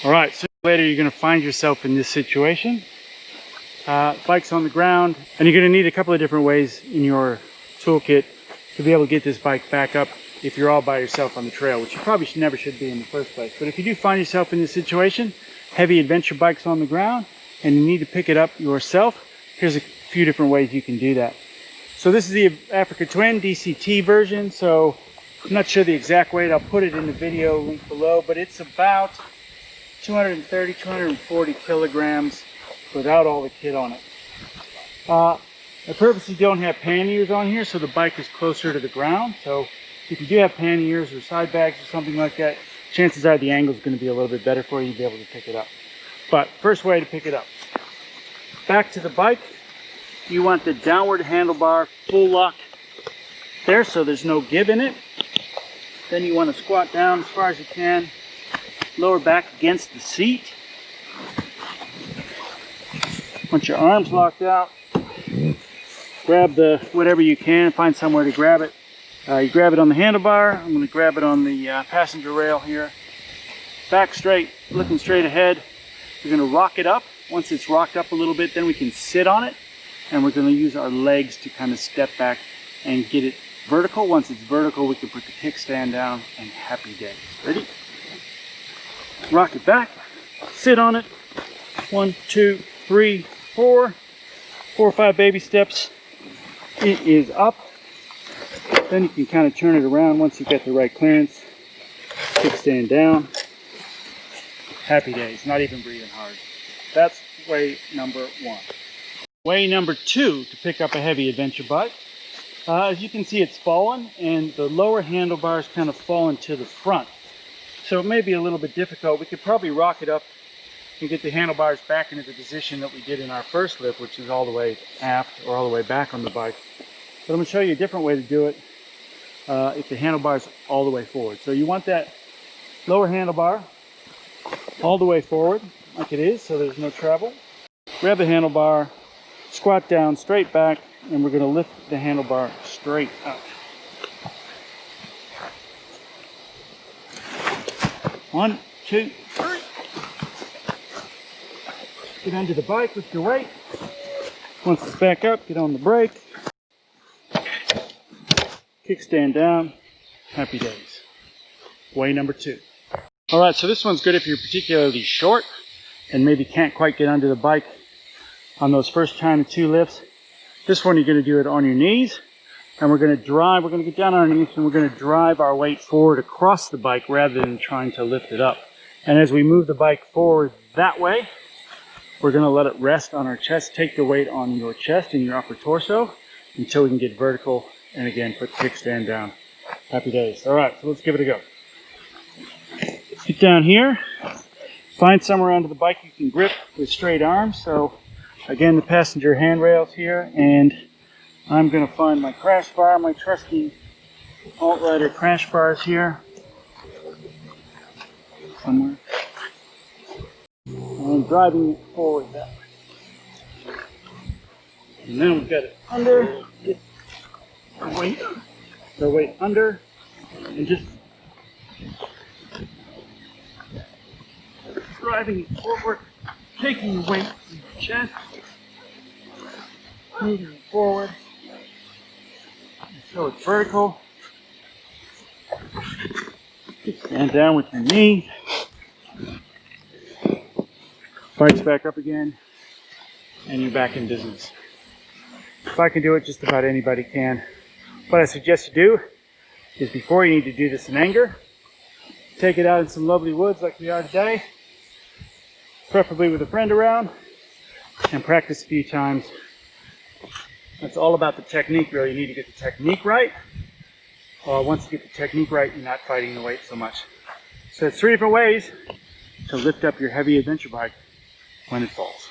All right, sooner or later you're going to find yourself in this situation. Bike's on the ground, and you're going to need a couple of different ways in your toolkit to be able to get this bike back up if you're all by yourself on the trail, which you probably never should be in the first place. But if you do find yourself in this situation, heavy adventure bike's on the ground, and you need to pick it up yourself, here's a few different ways you can do that. So this is the Africa Twin DCT version, so I'm not sure the exact weight. I'll put it in the video link below, but it's about 230, 240 kilograms without all the kit on it. I purposely don't have panniers on here, so the bike is closer to the ground. So if you do have panniers or side bags or something like that, chances are the angle is going to be a little bit better for you to be able to pick it up. But first way to pick it up. Back to the bike, you want the downward handlebar full lock there so there's no give in it. Then you want to squat down as far as you can, lower back against the seat. Once your arms locked out, grab the whatever you can, find somewhere to grab it. You grab it on the handlebar. I'm going to grab it on the passenger rail here. Back straight, looking straight ahead. We're going to rock it up. Once it's rocked up a little bit, then we can sit on it, and we're going to use our legs to kind of step back and get it vertical. Once it's vertical, we can put the kickstand down, and happy days. Ready? Rock it back, sit on it. 1, 2, 3, 4. 4 or 5 baby steps. It is up. Then you can kind of turn it around once you get the right clearance. Kickstand down. Happy days, not even breathing hard. That's way number 1. Way number 2 to pick up a heavy adventure bike. As you can see, it's fallen, and the lower handlebars kind of fallen to the front. So it may be a little bit difficult. We could probably rock it up and get the handlebars back into the position that we did in our first lift, which is all the way aft or all the way back on the bike. But I'm going to show you a different way to do it if the handlebar's all the way forward. So you want that lower handlebar all the way forward like it is, so there's no travel. Grab the handlebar, squat down, straight back, and we're going to lift the handlebar straight up. 1, 2, 3. Get under the bike with your weight. Once it's back up, get on the brake. Kickstand down. Happy days. Way number 2. All right, so this one's good if you're particularly short and maybe can't quite get under the bike on those first time 2 lifts. This one, you're going to do it on your knees, and we're going to drive. We're going to get down on our knees, and we're going to drive our weight forward across the bike rather than trying to lift it up. And as we move the bike forward that way, we're going to let it rest on our chest. Take the weight on your chest and your upper torso until we can get vertical, and again, put the kickstand down. Happy days. All right, so let's give it a go. Get down here. Find somewhere under the bike you can grip with straight arms. So again, the passenger handrails here, and I'm going to find my crash bar, my trusty Alt-Rider crash bars here. Somewhere. And I'm driving it forward that way. And then we've got it under. Get the weight under, and just driving it forward, taking the weight from your chest, moving it forward, so it's vertical. Stand down with your knee. Bike's back up again, and you're back in business. If I can do it, just about anybody can. What I suggest you do is, before you need to do this in anger, take it out in some lovely woods like we are today, preferably with a friend around, and practice a few times. That's all about the technique, really. You need to get the technique right. Once you get the technique right, you're not fighting the weight so much. So it's 3 different ways to lift up your heavy adventure bike when it falls.